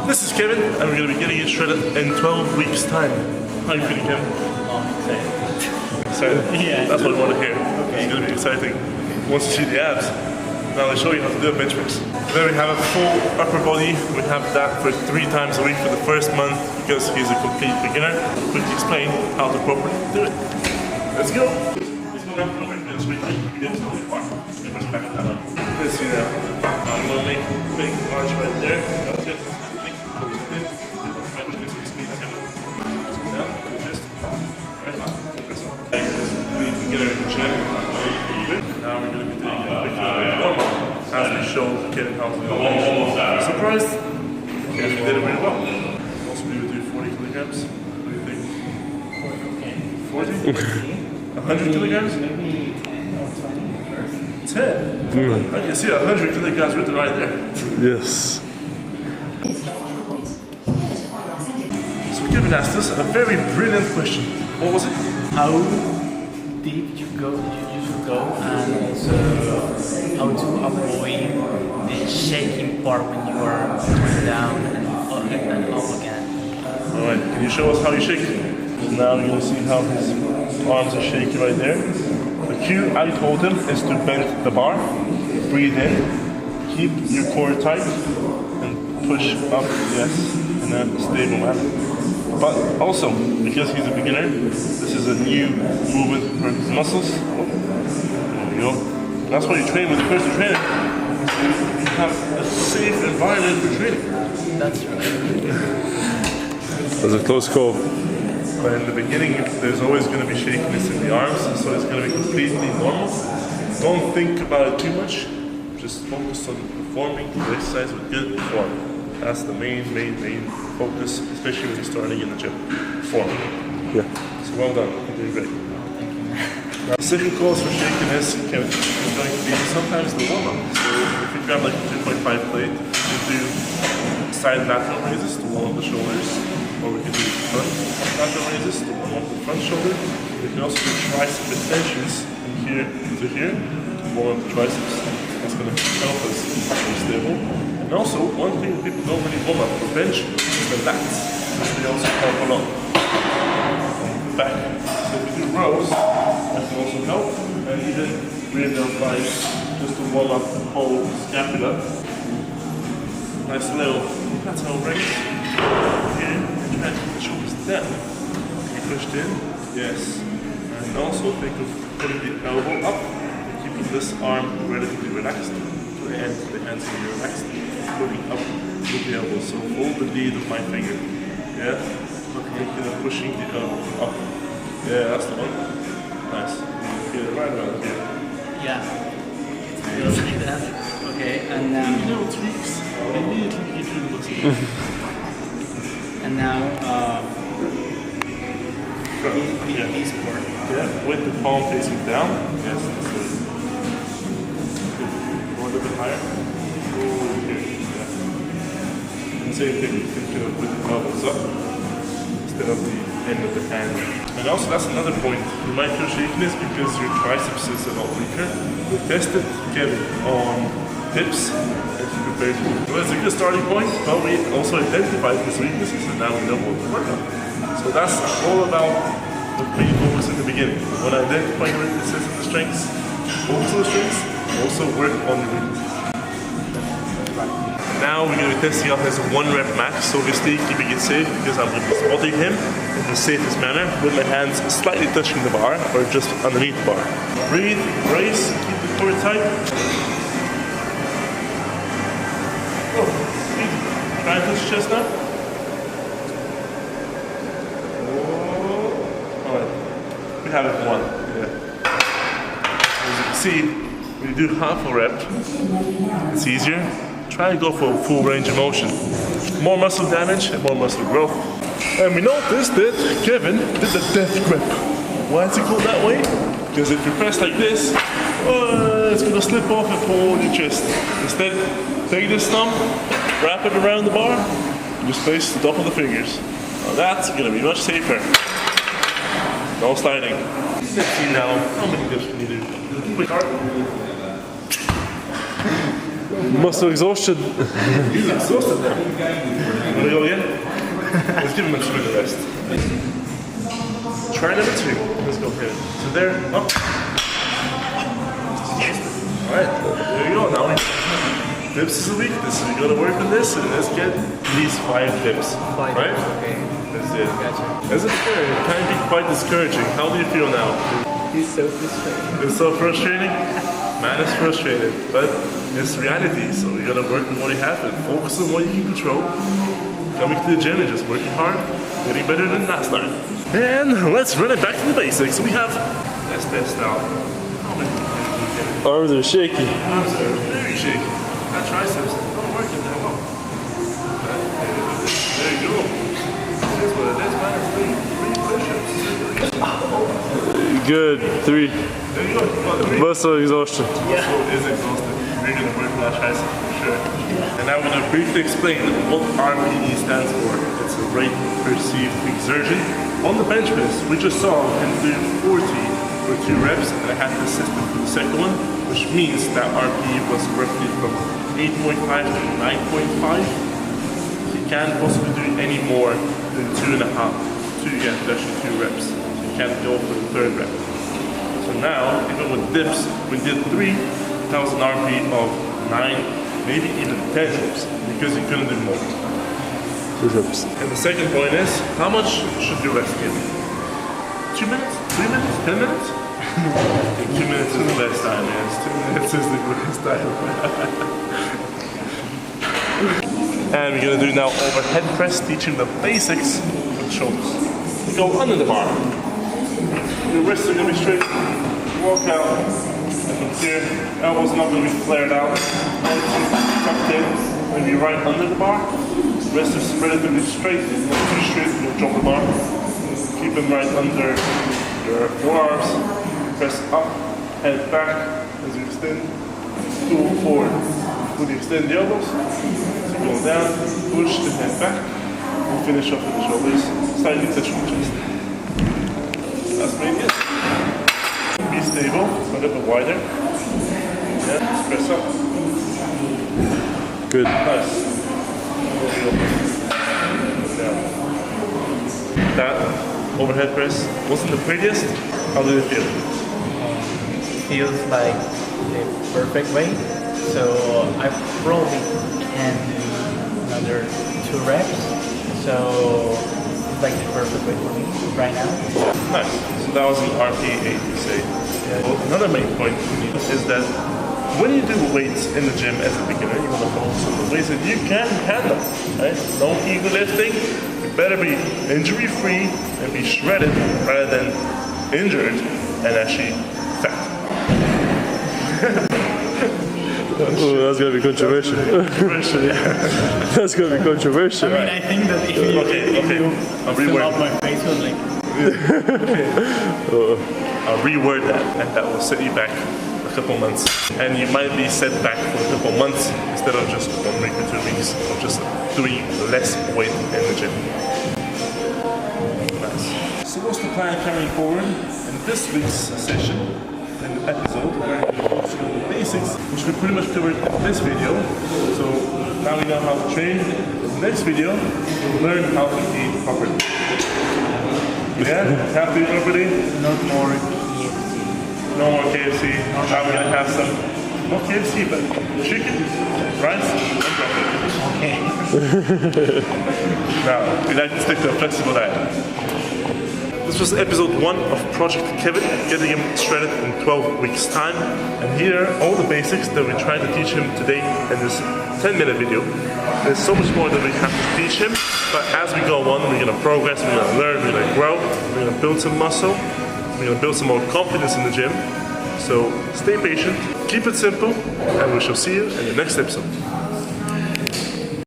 This is Kevin, and we're going to be getting it shredded in 12 weeks' time. How are you feeling, Kevin? Excited? Yeah. That's what I want to hear. Okay. It's going to be exciting. Once you see the abs, now I'll show you how to do a bench press. Then we have a full upper body. We have that for 3 times a week for the first month because he's a complete beginner. I'll quickly explain how to properly do it. Let's go. Let's see now. I'm going to make big arch right there. That's it. Now we're going to be doing a quick warm-up as we show Kevin how to do it. Surprised? Yes, we did it really well. Also, we would do 40 kilograms. What do you think? 40? 100 kilograms? Maybe 10? I can see 100 kilograms written right there. Yes. So Kevin asked us a very brilliant question. What was it? how deep you should go, and also how to avoid the shaking part when you are going down and up again. Alright, can you show us how you shake? Now you're going to see how his arms are shaking right there. The cue I told him is to bend the bar, breathe in, keep your core tight, and push up, yes, in a stable manner. But also, because he's a beginner, this is a new movement for his muscles. There we go. And that's why you train with a personal trainer. You have a safe environment for training. That's right. That was a close call. But in the beginning, there's always going to be shakiness in the arms, so it's going to be completely normal. Don't think about it too much. Just focus on performing the exercise with good form. That's the main focus, especially when you're starting in the gym. Form. Yeah. So well done. You're doing great. Now, the second cause for shakiness is going to be sometimes the warm-up. So if you grab like a 2.5 plate, you can do side lateral raises to warm up the shoulders, or we can do front lateral raises to warm up the front shoulder. We can also do tricep extensions from here to here to warm up the triceps. That's going to help us stay stable. And also, one thing that people don't really warm up for bench is the lats. They also help a lot. Back. So if you do rows, that can also help. And even really applies just to warm up the whole scapula. Nice little lateral raise. Here, and try to keep the shoulders down. You pushed in, yes. And also think of putting the elbow up and keeping this arm relatively relaxed. The hands can be relaxed. Putting up with the elbow. So hold the lead of my finger. Yeah? Okay. And pushing the elbow up. Yeah, that's the one. Nice. Get it right around here. Yeah. Just like that. Okay, and now. Little tweaks. Immediately give you the muscle. And now, Yeah. this part. Yeah, with the palm facing down. Yes, that's good. Go a little bit higher. Over here. Yeah. And same thing, you can do it with the elbows up instead of the end of the hand. And also, that's another point. You might feel shakiness because your triceps is a lot weaker. We tested Kevin on hips as you compared to. Well, it's a good starting point, but we also identified his weaknesses and now we know what to work on. So that's all about the main focus in the beginning. When I identify your weaknesses and the strengths, focus on the strengths, also work on the weaknesses. Now we're going to be testing out his 1 rep max, so obviously keeping it safe because I'm going to be spotting him in the safest manner with my hands slightly touching the bar or just underneath the bar. Breathe, brace, keep the core tight. Oh, easy. Try and touch the chest now. Alright, we have it 1. Yeah. As you can see, when you do half a rep, it's easier. Try and go for a full range of motion. More muscle damage and more muscle growth. And we noticed that Kevin did the death grip. Why is it called that way? Because if you press like this, it's going to slip off and pull on your chest. Instead, take this thumb, wrap it around the bar, and just place the top of the fingers. Now that's going to be much safer. No sliding. Let's see now how many dips can you do. Quick start. Muscle exhaustion. He's exhausted now. Let's give him a 2 minute rest. Try number 2. Let's go here. So there, up. Alright, there you go. Now dips is a weakness, so you gotta work on this and let's get at least 5 dips. 5 right? dips, okay. That's it. Gotcha. As a beginner, it can be quite discouraging. How do you feel now? He's so frustrating. It's so frustrating? Man is frustrated, but it's reality, so you gotta work with what you have and focus on what you can control. Coming to the gym and just working hard, getting better than last time. And let's run it back to the basics. We have, let's test out. Arms are shaky. Arms are very shaky. That triceps not working that well. There you go. That's what it is, man. 3 push-ups. Good. 3. There you go. Well, 3. Muscle exhaustion. Muscle is exhausted. We're going to work on that tricep for sure. And now we're going to briefly explain what RPE stands for. It's a rate perceived exertion. On the bench press, we just saw we can do 40 for 2 reps, and I had the system for the second one, which means that RPE was roughly from 8.5 to 9.5. You can't possibly do any more than 2.5 to get actually 2 reps. So you can't go for the 3rd rep. So now, even with dips, we did 3,000 RPE of 9, maybe even 10 reps, because you couldn't do more. 2 reps. And the second point is, how much should your rest give? 2 minutes? 3 minutes? 10 minutes? 2 minutes is the best time, yes. 2 minutes is the best time. And we're gonna do now overhead press, teaching the basics with shoulders. We go under the bar. Your wrists are gonna be straight. Walk out. And from here, elbows not gonna be flared out. Tucked in. Gonna be right under the bar. Wrists are relatively straight. Not too straight, you'll drop the bar. Keep them right under your forearms. Press up, head back as you extend. Pull forward. Fully extend the elbows. So go down, push the head back. And finish off with the shoulders. Slightly touching the chest. That's maybe it. Be stable, a little bit wider. Yeah, just press up. Good. Nice. That overhead press wasn't the prettiest. How did it feel? Feels like the perfect way. So I probably can do another 2 reps. So it's like the perfect way for me right now. Nice. So that was an RPE 8, you say. Yeah. Well, another main point is that when you do weights in the gym as a beginner, you want to focus on the weights that you can handle, right? No ego lifting. You better be injury-free and be shredded rather than injured and actually fat. Oh, that's gonna be controversial. That's gonna be controversial. I mean, I think that if you, I'll fill reword up my face with like, I'll reword that, and that will set you back a couple months. And you might be set back for a couple months instead of just 1 week or 2 weeks of just doing less weight in the gym. Nice. So what's the plan carrying forward? In this week's session, in the episode, we're going to focus on the basics, which we pretty much covered in this video. So now we know how to train. In the next video, we'll learn how to eat properly. Yeah? How to eat properly? not more KFC. No more KFC. Now we're going to have some, not KFC, but chicken, rice, and broccoli. Okay. Now, we like to stick to a flexible diet. This was episode 1 of Project Kevin, getting him shredded in 12 weeks time. And here are all the basics that we tried to teach him today in this 10-minute video. There's so much more that we have to teach him, but as we go on, we're going to progress, we're going to learn, we're going to grow, we're going to build some muscle, we're going to build some more confidence in the gym. So stay patient, keep it simple, and we shall see you in the next episode.